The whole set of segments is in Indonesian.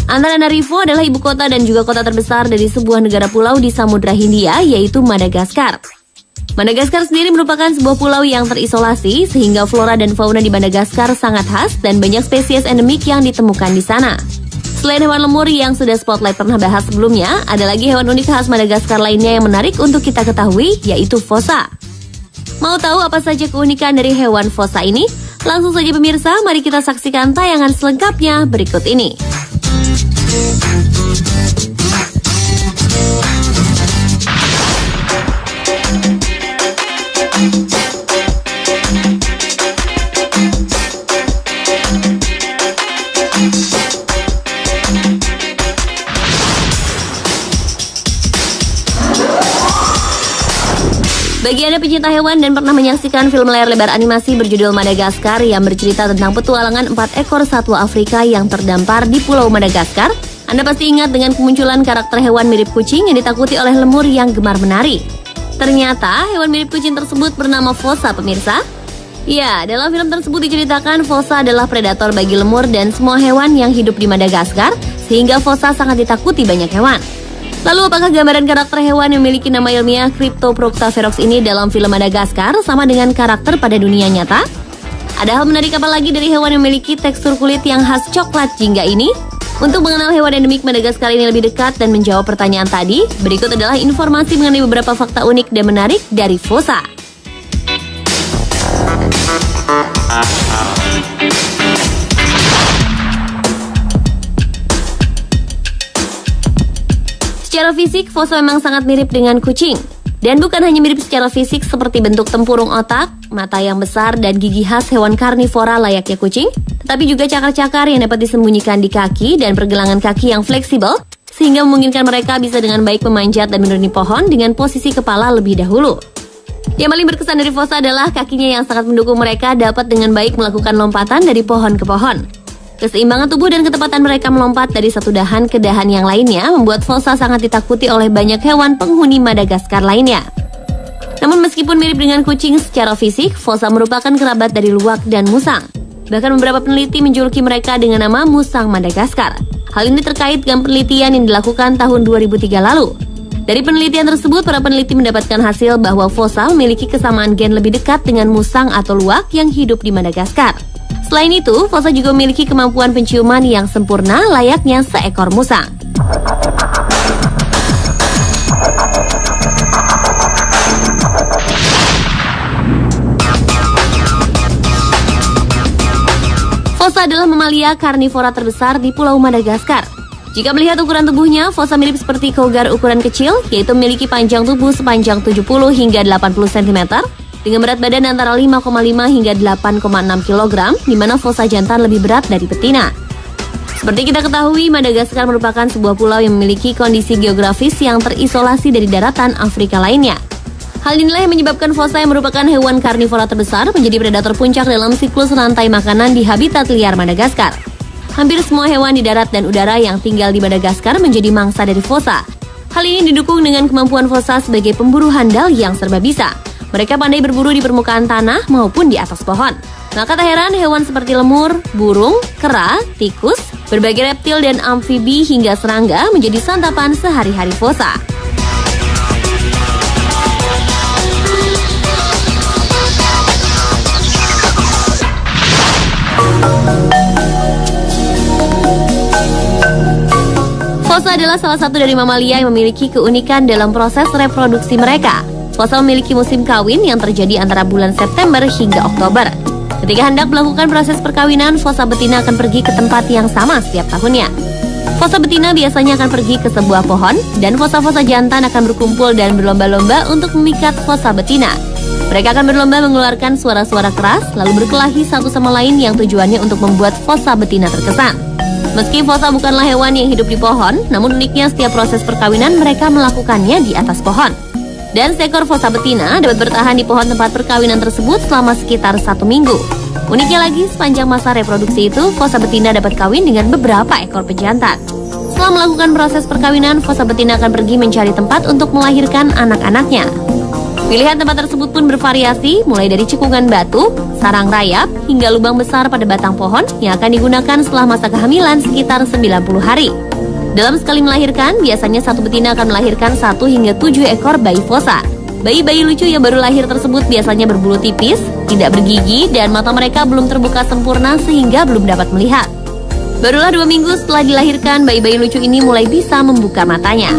Antananarivo adalah ibu kota dan juga kota terbesar dari sebuah negara pulau di Samudra Hindia, yaitu Madagaskar. Madagaskar sendiri merupakan sebuah pulau yang terisolasi, sehingga flora dan fauna di Madagaskar sangat khas dan banyak spesies endemik yang ditemukan di sana. Selain hewan lemur yang sudah Spotlight pernah bahas sebelumnya, ada lagi hewan unik khas Madagaskar lainnya yang menarik untuk kita ketahui, yaitu fossa. Mau tahu apa saja keunikan dari hewan fossa ini? Langsung saja pemirsa, mari kita saksikan tayangan selengkapnya berikut ini. Bagi Anda pecinta hewan dan pernah menyaksikan film layar lebar animasi berjudul Madagaskar yang bercerita tentang petualangan 4 ekor satwa Afrika yang terdampar di Pulau Madagaskar, Anda pasti ingat dengan kemunculan karakter hewan mirip kucing yang ditakuti oleh lemur yang gemar menari. Ternyata hewan mirip kucing tersebut bernama fossa, pemirsa. Ya, dalam film tersebut diceritakan fossa adalah predator bagi lemur dan semua hewan yang hidup di Madagaskar, sehingga fossa sangat ditakuti banyak hewan. Lalu apakah gambaran karakter hewan yang memiliki nama ilmiah Cryptoproctaferox ini dalam film Madagaskar sama dengan karakter pada dunia nyata? Ada hal menarik apa lagi dari hewan yang memiliki tekstur kulit yang khas coklat jingga ini? Untuk mengenal hewan endemik Madagaskar ini lebih dekat dan menjawab pertanyaan tadi, berikut adalah informasi mengenai beberapa fakta unik dan menarik dari fossa. Secara fisik, fossa memang sangat mirip dengan kucing. Dan bukan hanya mirip secara fisik seperti bentuk tempurung otak, mata yang besar, dan gigi khas hewan karnivora layaknya kucing, tetapi juga cakar-cakar yang dapat disembunyikan di kaki dan pergelangan kaki yang fleksibel, sehingga memungkinkan mereka bisa dengan baik memanjat dan menuruni pohon dengan posisi kepala lebih dahulu. Yang paling berkesan dari fossa adalah kakinya yang sangat mendukung mereka dapat dengan baik melakukan lompatan dari pohon ke pohon. Keseimbangan tubuh dan ketepatan mereka melompat dari satu dahan ke dahan yang lainnya membuat fossa sangat ditakuti oleh banyak hewan penghuni Madagaskar lainnya. Namun meskipun mirip dengan kucing secara fisik, fossa merupakan kerabat dari luwak dan musang. Bahkan beberapa peneliti menjuluki mereka dengan nama musang Madagaskar. Hal ini terkait dengan penelitian yang dilakukan tahun 2003 lalu. Dari penelitian tersebut, para peneliti mendapatkan hasil bahwa fossa memiliki kesamaan gen lebih dekat dengan musang atau luwak yang hidup di Madagaskar. Selain itu, fossa juga memiliki kemampuan penciuman yang sempurna layaknya seekor musang. Fossa adalah mamalia karnivora terbesar di Pulau Madagaskar. Jika melihat ukuran tubuhnya, fossa mirip seperti cougar ukuran kecil, yaitu memiliki panjang tubuh sepanjang 70 hingga 80 cm, dengan berat badan antara 5,5 hingga 8,6 kg, di mana fossa jantan lebih berat dari betina. Seperti kita ketahui, Madagaskar merupakan sebuah pulau yang memiliki kondisi geografis yang terisolasi dari daratan Afrika lainnya. Hal inilah yang menyebabkan fossa yang merupakan hewan karnivora terbesar menjadi predator puncak dalam siklus rantai makanan di habitat liar Madagaskar. Hampir semua hewan di darat dan udara yang tinggal di Madagaskar menjadi mangsa dari fossa. Hal ini didukung dengan kemampuan fossa sebagai pemburu handal yang serba bisa. Mereka pandai berburu di permukaan tanah maupun di atas pohon. Maka tak heran hewan seperti lemur, burung, kera, tikus, berbagai reptil dan amfibi hingga serangga menjadi santapan sehari-hari fossa. Fossa adalah salah satu dari mamalia yang memiliki keunikan dalam proses reproduksi mereka. Fossa memiliki musim kawin yang terjadi antara bulan September hingga Oktober. Ketika hendak melakukan proses perkawinan, fossa betina akan pergi ke tempat yang sama setiap tahunnya. Fossa betina biasanya akan pergi ke sebuah pohon, dan fossa-fossa jantan akan berkumpul dan berlomba-lomba untuk memikat fossa betina. Mereka akan berlomba mengeluarkan suara-suara keras, lalu berkelahi satu sama lain yang tujuannya untuk membuat fossa betina terkesan. Meski fossa bukanlah hewan yang hidup di pohon, namun uniknya setiap proses perkawinan mereka melakukannya di atas pohon. Dan seekor fossa betina dapat bertahan di pohon tempat perkawinan tersebut selama sekitar 1 minggu. Uniknya lagi, sepanjang masa reproduksi itu, fossa betina dapat kawin dengan beberapa ekor pejantan. Setelah melakukan proses perkawinan, fossa betina akan pergi mencari tempat untuk melahirkan anak-anaknya. Pilihan tempat tersebut pun bervariasi, mulai dari cekungan batu, sarang rayap, hingga lubang besar pada batang pohon yang akan digunakan setelah masa kehamilan sekitar 90 hari. Dalam sekali melahirkan, biasanya satu betina akan melahirkan 1 hingga 7 ekor bayi fosa. Bayi-bayi lucu yang baru lahir tersebut biasanya berbulu tipis, tidak bergigi, dan mata mereka belum terbuka sempurna sehingga belum dapat melihat. Barulah 2 minggu setelah dilahirkan, bayi-bayi lucu ini mulai bisa membuka matanya.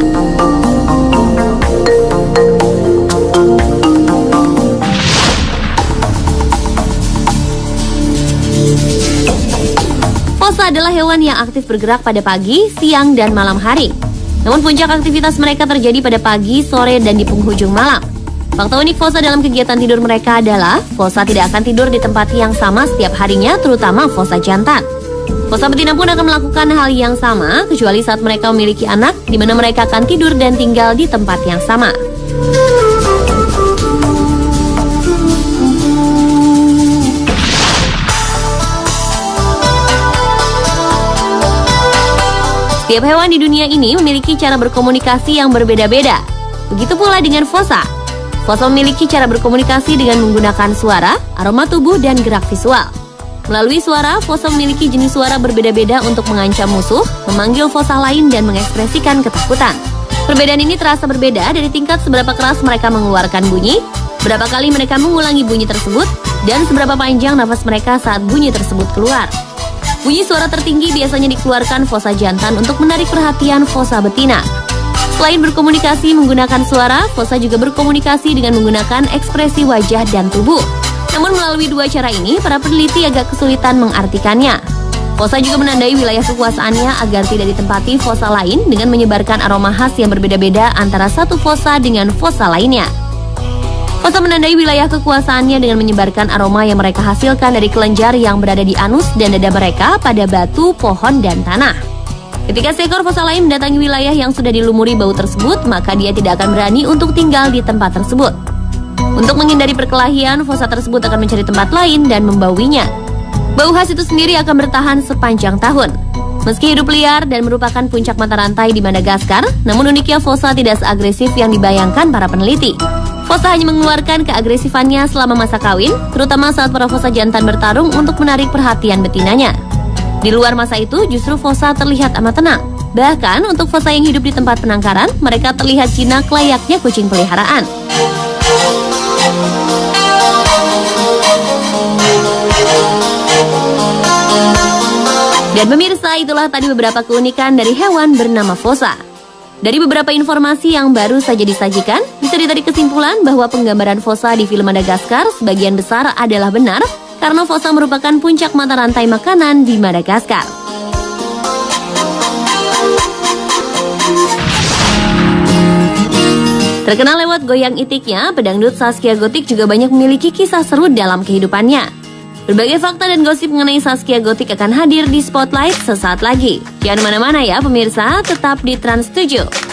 Fosa adalah hewan yang aktif bergerak pada pagi, siang, dan malam hari. Namun puncak aktivitas mereka terjadi pada pagi, sore, dan di penghujung malam. Fakta unik fosa dalam kegiatan tidur mereka adalah fosa tidak akan tidur di tempat yang sama setiap harinya, terutama fosa jantan. Fosa betina pun akan melakukan hal yang sama, kecuali saat mereka memiliki anak, di mana mereka akan tidur dan tinggal di tempat yang sama. Setiap hewan di dunia ini memiliki cara berkomunikasi yang berbeda-beda. Begitu pula dengan fosa. Fosa memiliki cara berkomunikasi dengan menggunakan suara, aroma tubuh, dan gerak visual. Melalui suara, fosa memiliki jenis suara berbeda-beda untuk mengancam musuh, memanggil fosa lain, dan mengekspresikan ketakutan. Perbedaan ini terasa berbeda dari tingkat seberapa keras mereka mengeluarkan bunyi, berapa kali mereka mengulangi bunyi tersebut, dan seberapa panjang nafas mereka saat bunyi tersebut keluar. Bunyi suara tertinggi biasanya dikeluarkan fosa jantan untuk menarik perhatian fosa betina. Selain berkomunikasi menggunakan suara, fosa juga berkomunikasi dengan menggunakan ekspresi wajah dan tubuh. Namun melalui 2 cara ini, para peneliti agak kesulitan mengartikannya. Fosa juga menandai wilayah kekuasaannya agar tidak ditempati fosa lain dengan menyebarkan aroma khas yang berbeda-beda antara satu fosa dengan fosa lainnya. Fosa menandai wilayah kekuasaannya dengan menyebarkan aroma yang mereka hasilkan dari kelenjar yang berada di anus dan dada mereka pada batu, pohon, dan tanah. Ketika seekor fosa lain mendatangi wilayah yang sudah dilumuri bau tersebut, maka dia tidak akan berani untuk tinggal di tempat tersebut. Untuk menghindari perkelahian, fosa tersebut akan mencari tempat lain dan membauinya. Bau khas itu sendiri akan bertahan sepanjang tahun. Meski hidup liar dan merupakan puncak mata rantai di Madagaskar, namun uniknya fosa tidak seagresif yang dibayangkan para peneliti. Fosa hanya mengeluarkan keagresifannya selama masa kawin, terutama saat para fosa jantan bertarung untuk menarik perhatian betinanya. Di luar masa itu, justru fosa terlihat amat tenang. Bahkan untuk fosa yang hidup di tempat penangkaran, mereka terlihat jinak layaknya kucing peliharaan. Dan pemirsa, itulah tadi beberapa keunikan dari hewan bernama fosa. Dari beberapa informasi yang baru saja disajikan, bisa ditarik kesimpulan bahwa penggambaran fosa di film Madagaskar sebagian besar adalah benar, karena fosa merupakan puncak mata rantai makanan di Madagaskar. Terkenal lewat goyang itiknya, pedangdut Zaskia Gotik juga banyak memiliki kisah seru dalam kehidupannya. Berbagai fakta dan gosip mengenai Zaskia Gotik akan hadir di Spotlight sesaat lagi. Jangan mana-mana ya pemirsa, tetap di Trans 7.